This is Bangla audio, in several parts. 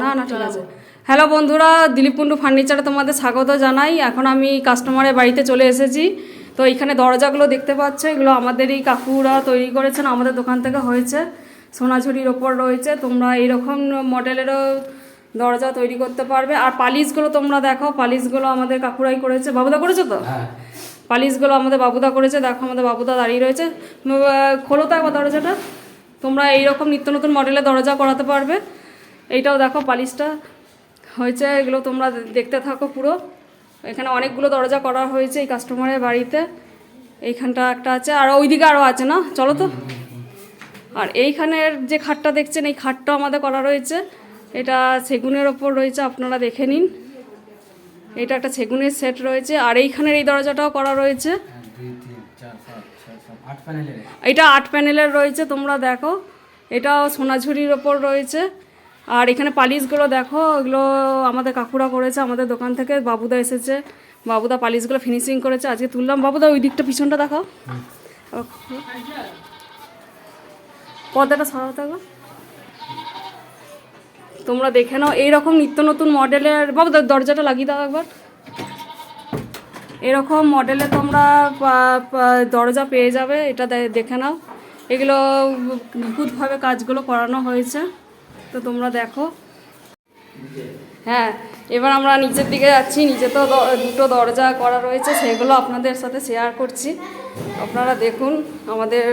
না না ঠিক আছে। হ্যালো বন্ধুরা, দিলীপ কুন্ডু ফার্নিচারে তোমাদের স্বাগত জানাই। এখন আমি কাস্টমারের বাড়িতে চলে এসেছি। তো এইখানে দরজাগুলো দেখতে পাচ্ছ, এগুলো আমাদেরই কাকুরা তৈরি করেছেন, আমাদের দোকান থেকে হয়েছে, সোনাঝুরির ওপর রয়েছে। তোমরা এইরকম মডেলেরও দরজা তৈরি করতে পারবে। আর পালিশগুলো তোমরা দেখো, পালিশগুলো আমাদের কাকুরাই করেছে। বাবুদা করেছো তো? পালিশগুলো আমাদের বাবুদা করেছে। দেখো আমাদের বাবুদা দাঁড়িয়ে রয়েছে। খোলো তো একবার দরজাটা। তোমরা এইরকম নিত্য নতুন মডেলের দরজা করাতে পারবে। এইটাও দেখো পালিশটা হয়েছে, এগুলো তোমরা দেখতে থাকো পুরো। এখানে অনেকগুলো দরজা করা হয়েছে এই কাস্টমারের বাড়িতে। এইখানটা একটা আছে, আর ওইদিকে আরও আছে না, চলো তো। আর এইখানের যে খাটটা দেখছেন, এই খাটটাও আমাদের করা রয়েছে। এটা সেগুনের ওপর রয়েছে, আপনারা দেখে নিন। এটা একটা সেগুনের সেট রয়েছে। আর এইখানের এই দরজাটাও করা রয়েছে। এটা 8 প্যানেলের রয়েছে, তোমরা দেখো। এটাও সোনাঝুরির ওপর রয়েছে। আর এখানে পালিশগুলো দেখো, এগুলো আমাদের কাকুরা করেছে, আমাদের দোকান থেকে বাবুদা এসেছে। বাবুদা পালিশগুলো ফিনিশিং করেছে, আজকে তুললাম। বাবুদা ওই দিকটা পিছনটা দেখাও, পর্দাটা সরাও থাকো। তোমরা দেখে নাও এইরকম নিত্য নতুন মডেলের। বাবুদা দরজাটা লাগিয়ে দাও একবার। এরকম মডেলে তোমরা দরজা পেয়ে যাবে, এটা দেখে নাও। এগুলো নিখুঁতভাবে কাজগুলো করানো হয়েছে, তো তোমরা দেখো। হ্যাঁ, এবার আমরা নিচের দিকে যাচ্ছি। নিচে তো দুটো দরজা করা রয়েছে, সেগুলো আপনাদের সাথে শেয়ার করছি। আপনারা দেখুন আমাদের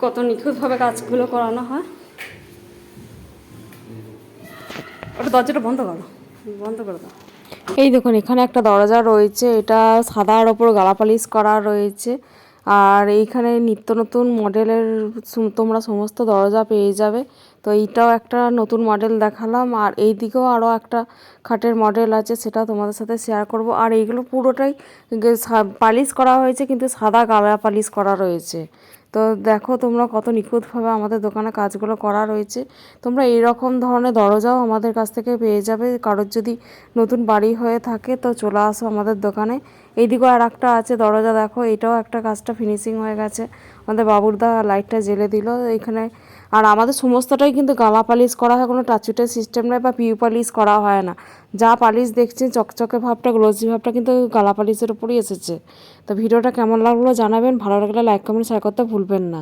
কত নিখুঁতভাবে কাজগুলো করানো হয়। ওটা দরজাটা বন্ধ করো, বন্ধ করে দাও। এই দেখুন এখানে একটা দরজা রয়েছে, এটা সাদার ওপর গালা পালিশ করা রয়েছে। আর এইখানে নিত্য নতুন মডেলের তোমরা সমস্ত দরজা পেয়ে যাবে। তো এইটাও একটা নতুন মডেল দেখালাম। আর এই দিকেও আরও একটা খাটের মডেল আছে, সেটা তোমাদের সাথে শেয়ার করব। আর এইগুলো পুরোটাই পালিশ করা হয়েছে, কিন্তু সাদা গালা পালিশ করা রয়েছে। তো দেখো তোমরা কত নিখুঁতভাবে আমাদের দোকানে কাজগুলো করা রয়েছে। তোমরা এই রকম ধরনের দরজাও আমাদের কাছ থেকে পেয়ে যাবে। কারোর যদি নতুন বাড়ি হয়ে থাকে তো চলে আসো আমাদের দোকানে। এইদিকেও আর একটা আছে দরজা, দেখো এটাও একটা কাজটা ফিনিশিং হয়ে গেছে। আমাদের বাবুরদা লাইটটা জ্বেলে দিল এইখানে। আর আমাদের সমস্তটাই কিন্তু গালা পালিশ করা হয়, কোনো টাচুটের সিস্টেম নয় বা পিউ পালিশ করা হয় না। যা পালিশ দেখছেন চকচকে ভাবটা, গ্লোসি ভাবটা কিন্তু গালা পালিশের উপরই এসেছে। তো ভিডিওটা কেমন লাগলো জানাবেন, ভালো লাগলে লাইক কমেন্ট শেয়ার করতে ভুলবেন না।